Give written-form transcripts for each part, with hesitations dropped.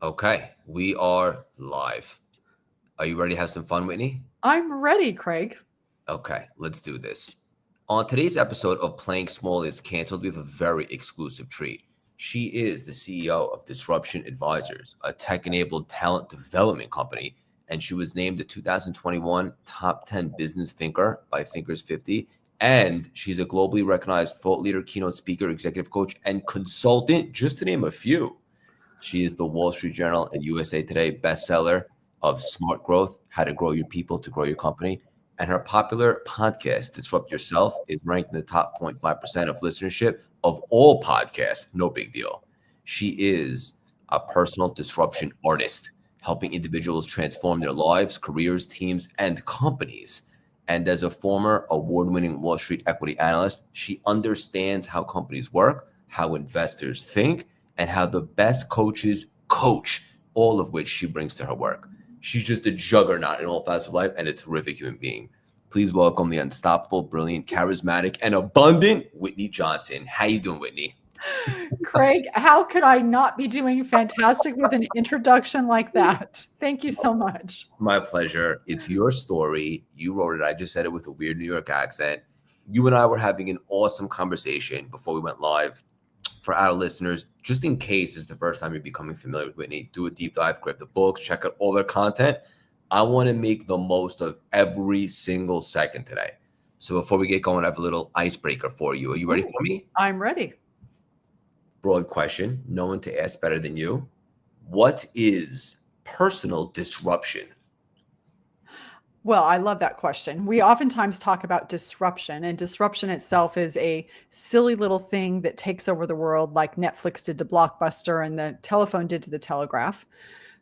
Okay, we are live. Are you ready to have some fun, Whitney? I'm ready, Craig. Okay, let's do this. On today's episode of Playing Small is Canceled, we have a very exclusive treat. She is the CEO of Disruption Advisors, a tech enabled talent development company, and she was named the 2021 Top 10 Business Thinker by Thinkers 50. And she's a globally recognized thought leader, keynote speaker, executive coach, and consultant, just to name a few. She is the Wall Street Journal and USA Today bestseller of Smart Growth, How to Grow Your People to Grow Your Company. And her popular podcast, Disrupt Yourself, is ranked in the top 0.5% of listenership of all podcasts. No big deal. She is a personal disruption artist, helping individuals transform their lives, careers, teams, and companies. And as a former award winning Wall Street equity analyst, she understands how companies work, how investors think, and how the best coaches coach, all of which she brings to her work. She's just a juggernaut in all facets of life and a terrific human being. Please welcome the unstoppable, brilliant, charismatic, and abundant Whitney Johnson. How you doing, Whitney? Craig, how could I not be doing fantastic with an introduction like that? Thank you so much. My pleasure. It's your story. You wrote it. I just said it with a weird New York accent. You and I were having an awesome conversation before we went live. For our listeners, just in case it's the first time you're becoming familiar with Whitney, do a deep dive, grab the books, check out all their content. I want to make the most of every single second today. So before we get going, I have a little icebreaker for you. Are you ready for me? I'm ready. Broad question. No one to ask better than you. What is personal disruption? Well, I love that question. We oftentimes talk about disruption, and disruption itself is a silly little thing that takes over the world, like Netflix did to Blockbuster and the telephone did to the telegraph.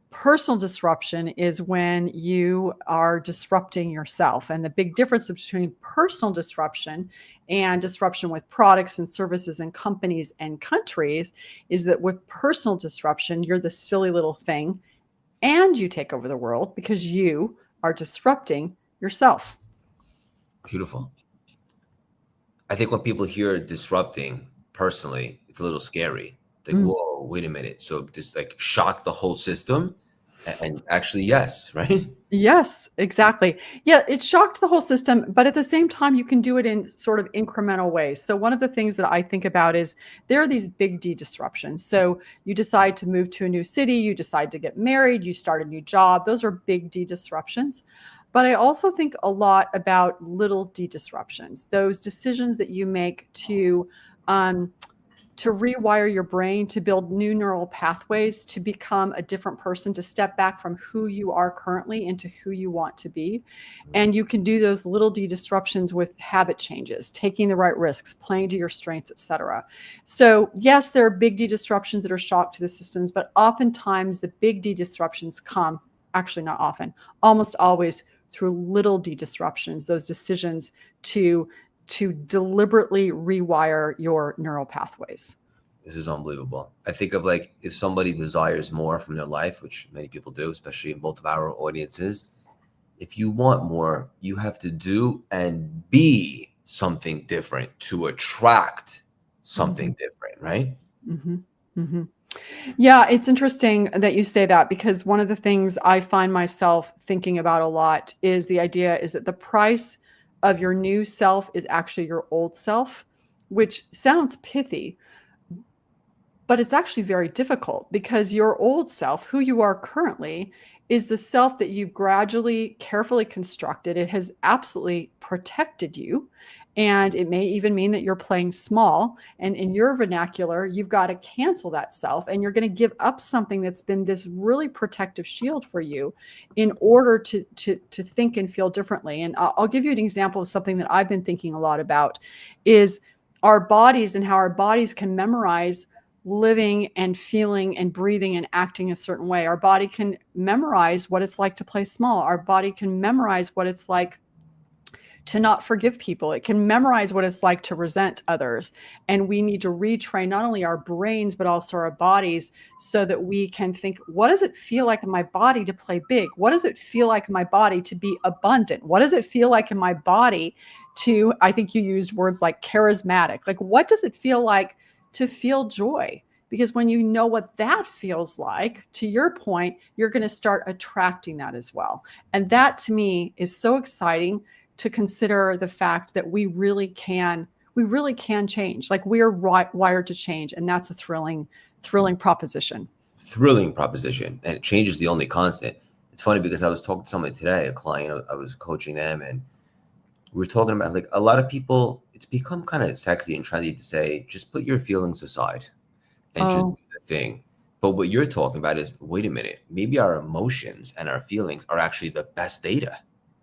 Personal disruption is when you are disrupting yourself. And the big difference between personal disruption and disruption with products and services and companies and countries is that with personal disruption, you're the silly little thing and you take over the world because you are disrupting yourself. Beautiful. I think when people hear disrupting personally, it's a little scary. It's like, Mm. whoa, wait a minute. So just like shock the whole system. And actually, yes, right? Yes, exactly. Yeah, it shocked the whole system, but at the same time, you can do it in sort of incremental ways. So, one of the things that I think about is there are these big D disruptions. So, you decide to move to a new city, you decide to get married, you start a new job. Those are big D disruptions. But I also think a lot about little D disruptions, those decisions that you make um, to rewire your brain, to build new neural pathways, to become a different person, to step back from who you are currently into who you want to be. And you can do those little D disruptions with habit changes, taking the right risks, playing to your strengths, etc. So, yes, there are big D disruptions that are shock to the systems, but oftentimes the big D disruptions come, actually, not often, almost always through little D disruptions, those decisions to deliberately rewire your neural pathways. This is unbelievable. I think of like if somebody desires more from their life, which many people do, especially in both of our audiences, if you want more, you have to do and be something different to attract Mm-hmm. something different, right? Mm-hmm. Mm-hmm. Yeah, it's interesting that you say that because one of the things I find myself thinking about a lot is the idea is that the price of your new self is actually your old self, which sounds pithy, but it's actually very difficult because your old self, who you are currently, is the self that you've gradually, carefully constructed. It has absolutely protected you. And it may even mean that you're playing small. And in your vernacular, you've got to cancel that self and you're going to give up something that's been this really protective shield for you in order to think and feel differently. And I'll give you an example of something that I've been thinking a lot about is our bodies and how our bodies can memorize living and feeling and breathing and acting a certain way. Our body can memorize what it's like to play small. Our body can memorize what it's like to not forgive people. It can memorize what it's like to resent others. And we need to retrain not only our brains, but also our bodies so that we can think, what does it feel like in my body to play big? What does it feel like in my body to be abundant? What does it feel like in my body I think you used words like charismatic. Like, what does it feel like to feel joy? because when you know what that feels like, to your point, you're going to start attracting that as well. And that to me is so exciting, to consider the fact that we really can change. Like, we're wired to change. And that's a thrilling proposition. Thrilling proposition, and change is the only constant. It's funny because I was talking to somebody today, a client, I was coaching them, and we were talking about, like, a lot of people, it's become kind of sexy and trendy to say, just put your feelings aside and just Oh, do the thing. But what you're talking about is, wait a minute, maybe our emotions and our feelings are actually the best data.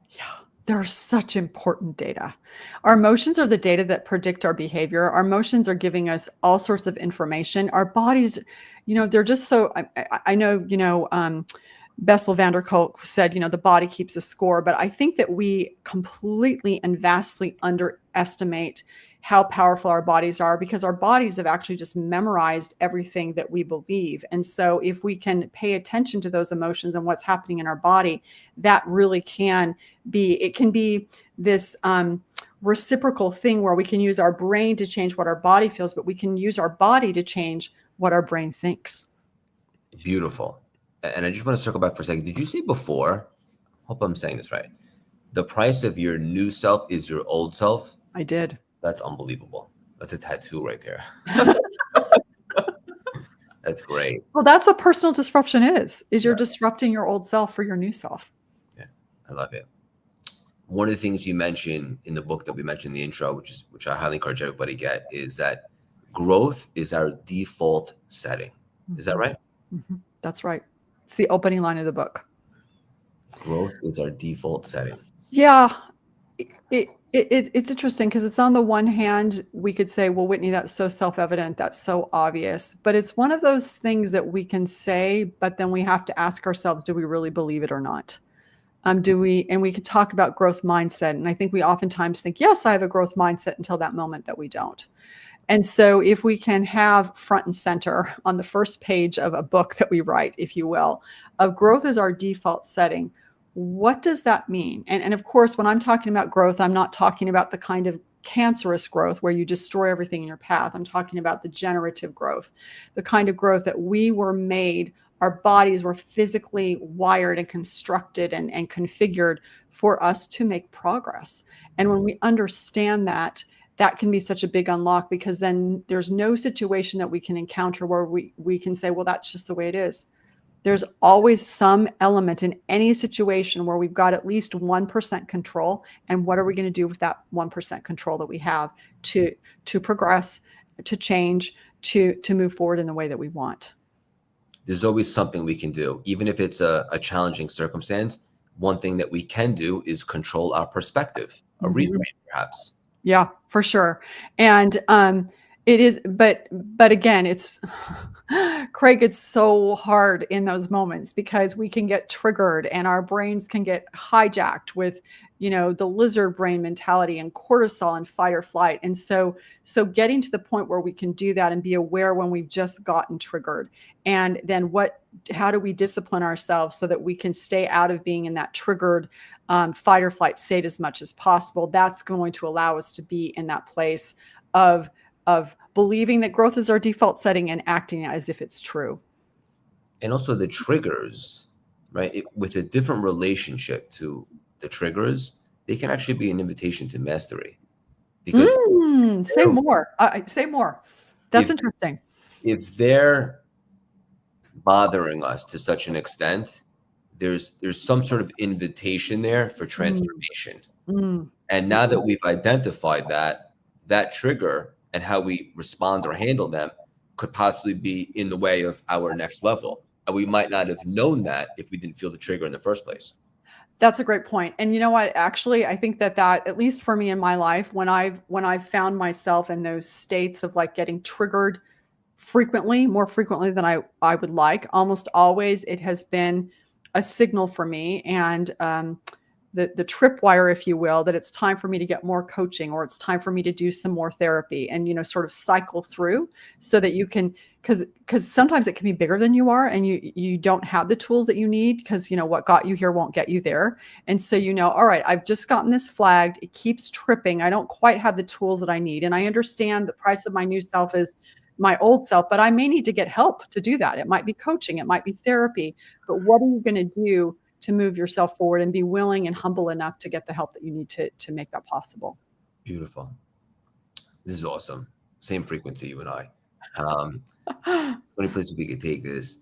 yeah. They're such important data. Our emotions are the data that predict our behavior. Our emotions are giving us all sorts of information. Our bodies, they're just so, I know, Bessel van der Kolk said, the body keeps a score, but I think that we completely and vastly underestimate how powerful our bodies are, because our bodies have actually just memorized everything that we believe. And so if we can pay attention to those emotions and what's happening in our body, that really it can be this reciprocal thing where we can use our brain to change what our body feels, but we can use our body to change what our brain thinks. Beautiful. And I just want to circle back for a second. Did you say before, hope I'm saying this right, the price of your new self is your old self? I did. That's unbelievable. That's a tattoo right there. That's great. Well, that's what personal disruption is you're Yeah. disrupting your old self for your new self. Yeah, I love it. One of the things you mentioned in the book that we mentioned in the intro, which I highly encourage everybody to get, is that growth is our default setting. Is that right? Mhm. That's right. It's the opening line of the book. Growth is our default setting. Yeah. It's interesting, because it's, on the one hand, we could say, well, Whitney, that's so self-evident, that's so obvious. But it's one of those things that we can say, but then we have to ask ourselves, do we really believe it or not? And we could talk about growth mindset. And I think we oftentimes think, yes, I have a growth mindset, until that moment that we don't. And so if we can have front and center on the first page of a book that we write, if you will, of growth as our default setting, what does that mean? And of course, when I'm talking about growth, I'm not talking about the kind of cancerous growth where you destroy everything in your path. I'm talking about the generative growth, the kind of growth that we were made, our bodies were physically wired and constructed and configured for us to make progress. And when we understand that, that can be such a big unlock, because then there's no situation that we can encounter where we can say, well, that's just the way it is. There's always some element in any situation where we've got at least 1% control. And what are we going to do with that 1% control that we have to progress, to change, to move forward in the way that we want? There's always something we can do, even if it's a challenging circumstance. One thing that we can do is control our perspective, a Mhm. reframe, perhaps. Yeah, for sure. And it is, but again, it's Craig, it's so hard in those moments, because we can get triggered and our brains can get hijacked with, the lizard brain mentality and cortisol and fight or flight. And so getting to the point where we can do that and be aware when we've just gotten triggered, and then how do we discipline ourselves so that we can stay out of being in that triggered fight or flight state as much as possible. That's going to allow us to be in that place of believing that growth is our default setting and acting as if it's true. And also the triggers, right? With a different relationship to the triggers, they can actually be an invitation to mastery. Because Say more. Say more. That's if interesting. if they're bothering us to such an extent, there's some sort of invitation there for Mm, transformation. mm. And now that we've identified that trigger and how we respond or handle them could possibly be in the way of our next level. And we might not have known that if we didn't feel the trigger in the first place. That's a great point. And you know what? Actually, I think that at least for me in my life, when I've found myself in those states of like getting triggered frequently, more frequently than I would like, almost always it has been a signal for me, and the tripwire, if you will, that it's time for me to get more coaching, or it's time for me to do some more therapy, and sort of cycle through, so that you can, because sometimes it can be bigger than you are, and you don't have the tools that you need, because what got you here won't get you there. And so all right, I've just gotten this flagged, it keeps tripping, I don't quite have the tools that I need, and I understand the price of my new self is my old self, but I may need to get help to do that. It might be coaching, it might be therapy, but what are you going to do to move yourself forward and be willing and humble enough to get the help that you need to make that possible? Beautiful. This is awesome. Same frequency, you and I. Um, Funny places we could take this.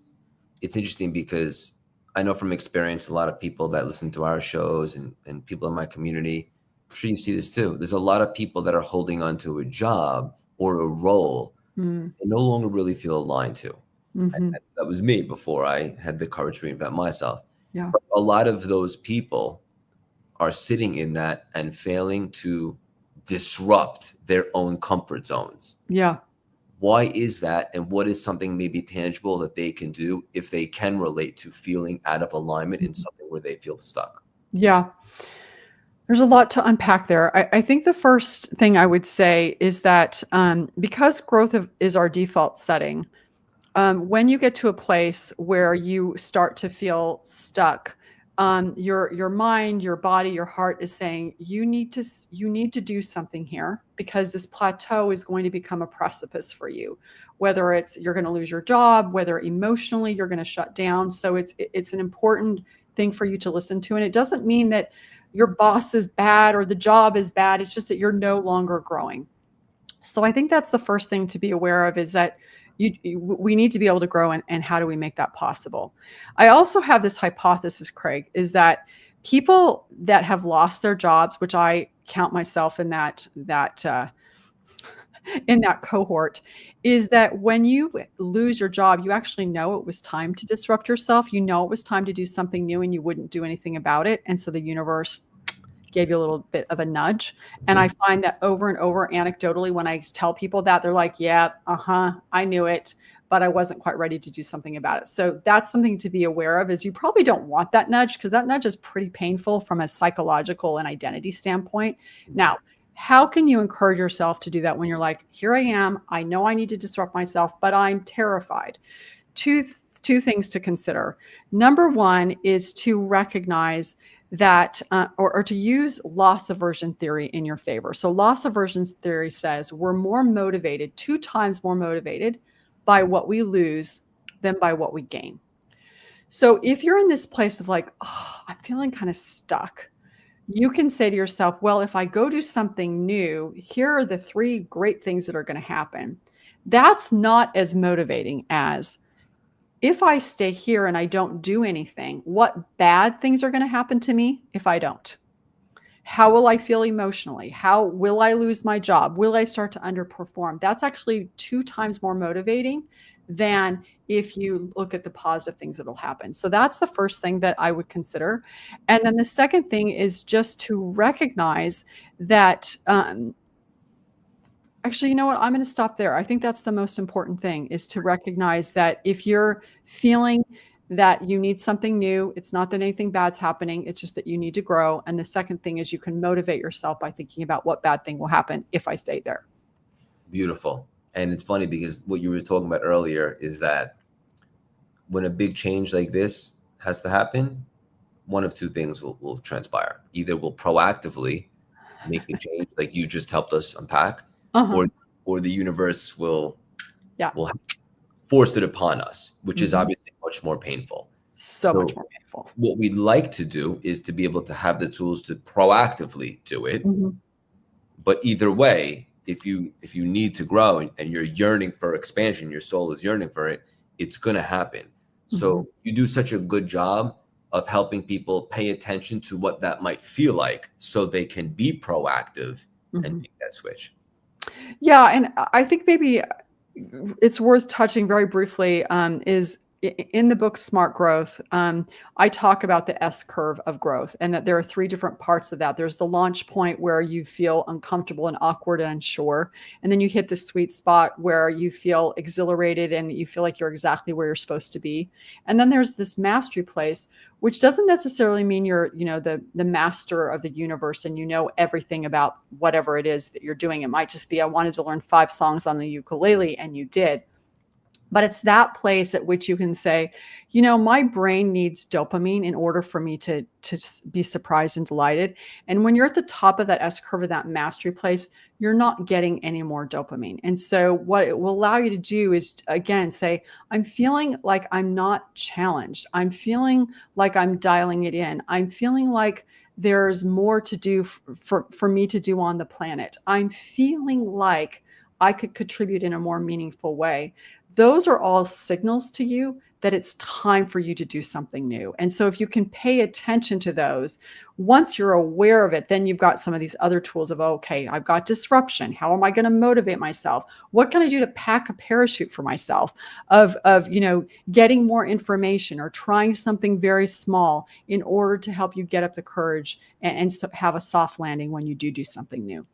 It's interesting because I know from experience, a lot of people that listen to our shows and people in my community, I'm sure you see this too. There's a lot of people that are holding on to a job or a role Mm, they no longer really feel aligned to. mhm. That was me before I had the courage to reinvent myself. Yeah. But a lot of those people are sitting in that and failing to disrupt their own comfort zones. Yeah. Why is that? And what is something maybe tangible that they can do if they can relate to feeling out of alignment in something where they feel stuck? Yeah. There's a lot to unpack there. I think the first thing I would say is that because is our default setting, when you get to a place where you start to feel stuck, your mind, your body, your heart is saying you need to do something here because this plateau is going to become a precipice for you. Whether it's you're going to lose your job, whether emotionally you're going to shut down. So it's an important thing for you to listen to, and it doesn't mean that your boss is bad or the job is bad. It's just that you're no longer growing. So I think that's the first thing to be aware of is that we need to be able to grow, and how do we make that possible? I also have this hypothesis, Craig, is that people that have lost their jobs, which I count myself in that in that cohort, is that when you lose your job, you actually know it was time to disrupt yourself. You know it was time to do something new, and you wouldn't do anything about it. And so the universe gave you a little bit of a nudge. And I find that over and over anecdotally, when I tell people that, they're like, yeah, I knew it, but I wasn't quite ready to do something about it. So that's something to be aware of is you probably don't want that nudge because that nudge is pretty painful from a psychological and identity standpoint. Now, how can you encourage yourself to do that when you're like, here I am, I know I need to disrupt myself, but I'm terrified? Two things to consider. Number one is to recognize that or to use loss aversion theory in your favor. So loss aversion theory says we're more motivated, 2 times more motivated by what we lose than by what we gain. So if you're in this place of like, oh, I'm feeling kind of stuck, you can say to yourself, well, if I go do something new, here are the 3 great things that are going to happen. That's not as motivating as if I stay here and I don't do anything, what bad things are going to happen to me if I don't? How will I feel emotionally? How will I lose my job? Will I start to underperform? That's actually 2 times more motivating than if you look at the positive things that will happen. So that's the first thing that I would consider. And then the second thing is just to recognize that actually, you know what? I'm going to stop there. I think that's the most important thing is to recognize that if you're feeling that you need something new, it's not that anything bad's happening. It's just that you need to grow. And the second thing is you can motivate yourself by thinking about what bad thing will happen if I stay there. Beautiful. And it's funny because what you were talking about earlier is that when a big change like this has to happen, one of 2 things will transpire. Either we'll proactively make the change, like you just helped us unpack, Uh-huh. or the universe will Yeah. force it upon us, which is Mhm. obviously much more painful. So So much more painful. what we'd like to do is to be able to have the tools to proactively do it. Mhm. But either way, if you need to grow and you're yearning for expansion, your soul is yearning for it, it's going to happen. Mhm. So you do such a good job of helping people pay attention to what that might feel like so they can be proactive and Mhm. make that switch. Yeah, and I think maybe it's worth touching very briefly is in the book Smart Growth. I talk about the S curve of growth and that there are 3 different parts of that. There's the launch point where you feel uncomfortable and awkward and unsure. And then you hit the sweet spot where you feel exhilarated and you feel like you're exactly where you're supposed to be. And then there's this mastery place, which doesn't necessarily mean you're, the master of the universe and you know everything about whatever it is that you're doing. It might just be, I wanted to learn 5 songs on the ukulele and you did. But it's that place at which you can say, you know, my brain needs dopamine in order for me to be surprised and delighted. And when you're at the top of that S curve of that mastery place, you're not getting any more dopamine. And so what it will allow you to do is, again, say, I'm feeling like I'm not challenged. I'm feeling like I'm dialing it in. I'm feeling like there's more to do for me to do on the planet. I'm feeling like I could contribute in a more meaningful way. Those are all signals to you that it's time for you to do something new. And so if you can pay attention to those, once you're aware of it, then you've got some of these other tools of, okay, I've got disruption. How am I going to motivate myself? What can I do to pack a parachute for myself of, you know, getting more information or trying something very small in order to help you get up the courage and so have a soft landing when you do something new.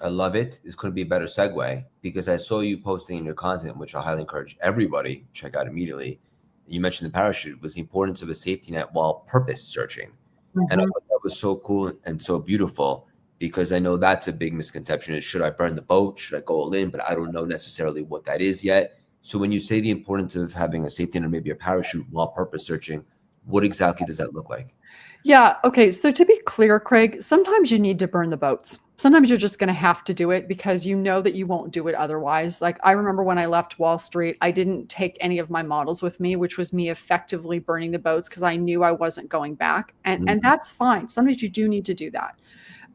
I love it. This couldn't be a better segue because I saw you posting in your content, which I highly encourage everybody to check out immediately. You mentioned the parachute was the importance of a safety net while purpose searching. And I Mhm. thought that was so cool and so beautiful because I know that's a big misconception is should I burn the boat? Should I go all in? But I don't know necessarily what that is yet. So when you say the importance of having a safety net or maybe a parachute while purpose searching, what exactly does that look like? Yeah. Okay. So to be clear, Craig, sometimes you need to burn the boats. Sometimes you're just going to have to do it because you know that you won't do it otherwise. Like I remember when I left Wall Street, I didn't take any of my models with me, which was me effectively burning the boats because I knew I wasn't going back. And Mhm. that's fine. Sometimes you do need to do that.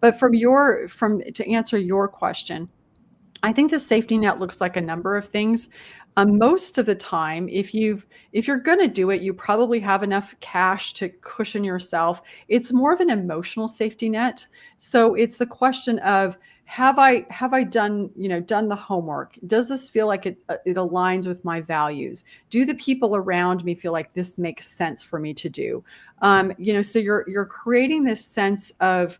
But from to answer your question, I think the safety net looks like a number of things. Most of the time, if you're going to do it, you probably have enough cash to cushion yourself. It's more of an emotional safety net. So it's the question of have I done done the homework? Does this feel like it aligns with my values? Do the people around me feel like this makes sense for me to do? So you're creating this sense of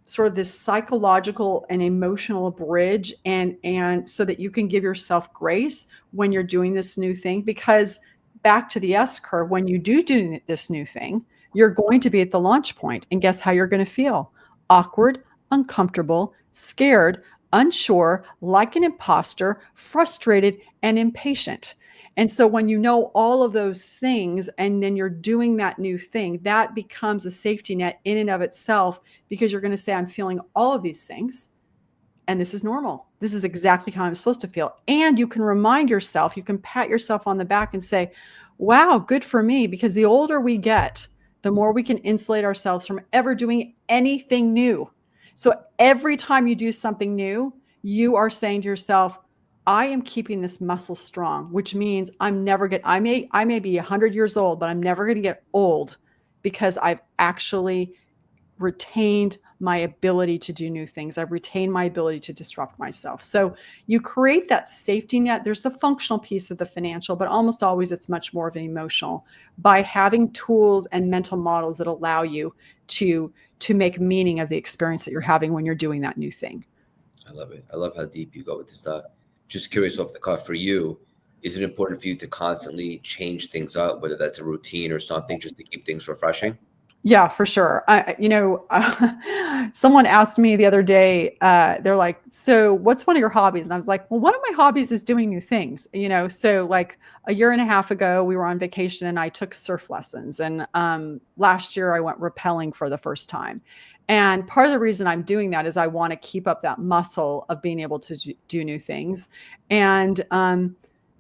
sort of this psychological and emotional bridge and so that you can give yourself grace when you're doing this new thing, because back to the S curve, when you do this new thing, you're going to be at the launch point, and guess how you're going to feel? Awkward, uncomfortable, scared, unsure, like an imposter, frustrated, and impatient. And so when you know all of those things and then you're doing that new thing, that becomes a safety net in and of itself, because you're going to say, I'm feeling all of these things and this is normal. This is exactly how I'm supposed to feel. And you can remind yourself, you can pat yourself on the back and say, wow, good for me. Because the older we get, the more we can insulate ourselves from ever doing anything new. So every time you do something new, you are saying to yourself, I am keeping this muscle strong, which means I may be 100 years old, but I'm never going to get old because I've actually retained my ability to do new things. I've retained my ability to disrupt myself. So you create that safety net. There's the functional piece of the financial, but almost always it's much more of an emotional, by having tools and mental models that allow you to make meaning of the experience that you're having when you're doing that new thing. I love it. I love how deep you go with this stuff. Just curious off the cuff for you, is it important for you to constantly change things up, whether that's a routine or something, just to keep things refreshing? Yeah, for sure. Someone asked me the other day, they're like, so what's one of your hobbies? And I was like, well, one of my hobbies is doing new things, So like a year and a half ago, we were on vacation and I took surf lessons. And last year I went rappelling for the first time. And part of the reason I'm doing that is I want to keep up that muscle of being able to do new things. And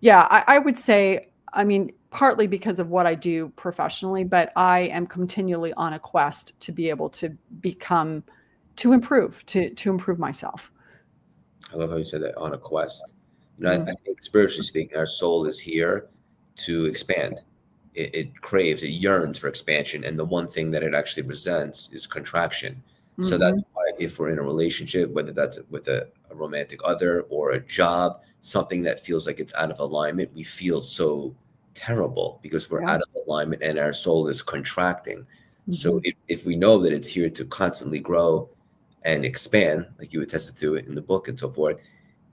yeah, I would say, I mean, partly because of what I do professionally, but I am continually on a quest to be able to become, to improve myself. I love how you said that, on a quest. Mhm. I think spiritually speaking, our soul is here to expand. It craves, it yearns for expansion. And the one thing that it actually resents is contraction. So that's Mhm. why if we're in a relationship, whether that's with a romantic other or a job, something that feels like it's out of alignment, we feel so terrible because we're Yeah. out of alignment and our soul is contracting. So Mhm. if we know that it's here to constantly grow and expand, like you attested to it in the book and so forth,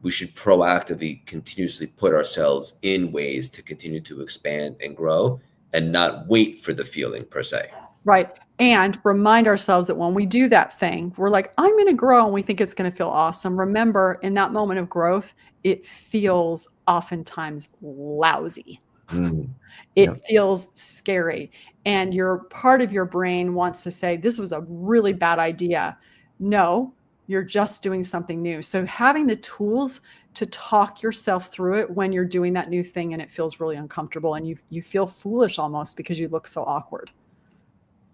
we should proactively continuously put ourselves in ways to continue to expand and grow and not wait for the feeling per se. Right. And remind ourselves that when we do that thing, we're like, I'm going to grow, and we think it's going to feel awesome. Remember, in that moment of growth, it feels oftentimes lousy. Mm. It Yep. feels scary. And your part of your brain wants to say, this was a really bad idea. No, you're just doing something new. So having the tools to talk yourself through it when you're doing that new thing and it feels really uncomfortable and you feel foolish almost because you look so awkward.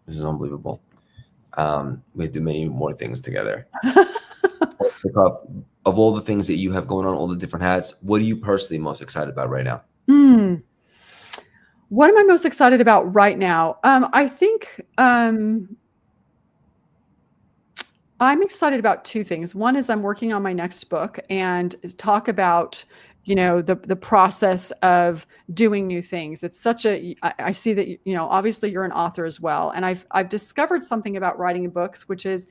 This is unbelievable. We do many more things together. Of all the things that you have going on, all the different hats, what are you personally most excited about right now? What am I most excited about right now? I think I'm excited about two things. One is I'm working on my next book and talk about, the process of doing new things. It's such I see that, obviously you're an author as well. And I've discovered something about writing books, which is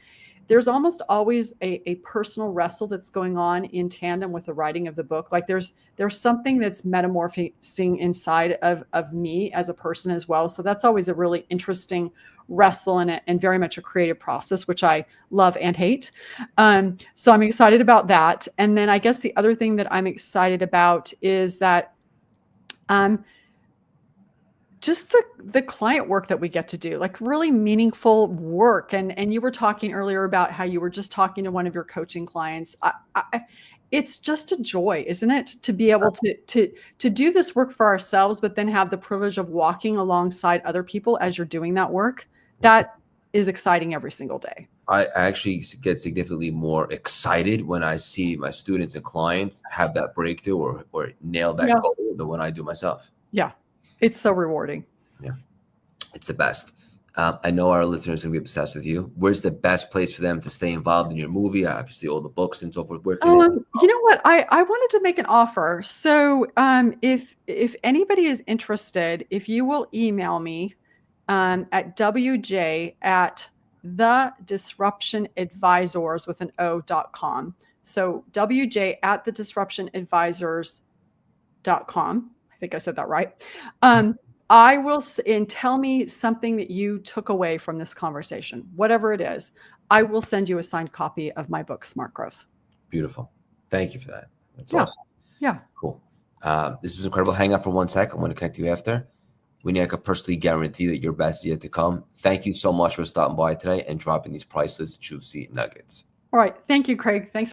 there's almost always a personal wrestle that's going on in tandem with the writing of the book. Like there's something that's metamorphosing inside of me as a person as well. So that's always a really interesting wrestle and very much a creative process, which I love and hate. So I'm excited about that. And then I guess the other thing that I'm excited about is that just the client work that we get to do, like really meaningful work. And you were talking earlier about how you were just talking to one of your coaching clients. It's just a joy, isn't it, to be able to do this work for ourselves, but then have the privilege of walking alongside other people as you're doing that work. That is exciting every single day. I actually get significantly more excited when I see my students and clients have that breakthrough or nail that goal than when I do myself. Yeah, it's so rewarding. Yeah, it's the best. I know our listeners are going to be obsessed with you. Where's the best place for them to stay involved in your movie? Obviously, all the books and so forth. Where can you know what? I wanted to make an offer. So if anybody is interested, if you will email me at wj@thedisruptionadvisors with an o.com. So wj@thedisruptionadvisors.com. I think I said that right. I will, and tell me something that you took away from this conversation, whatever it is. I will send you a signed copy of my book, Smart Growth. Beautiful. Thank you for that. That's awesome. Yeah. Cool. This was incredible. Hang out for 1 sec. I want to connect you after. Whitney, I can personally guarantee that your best is yet to come. Thank you so much for stopping by today and dropping these priceless, juicy nuggets. All right. Thank you, Craig. Thanks.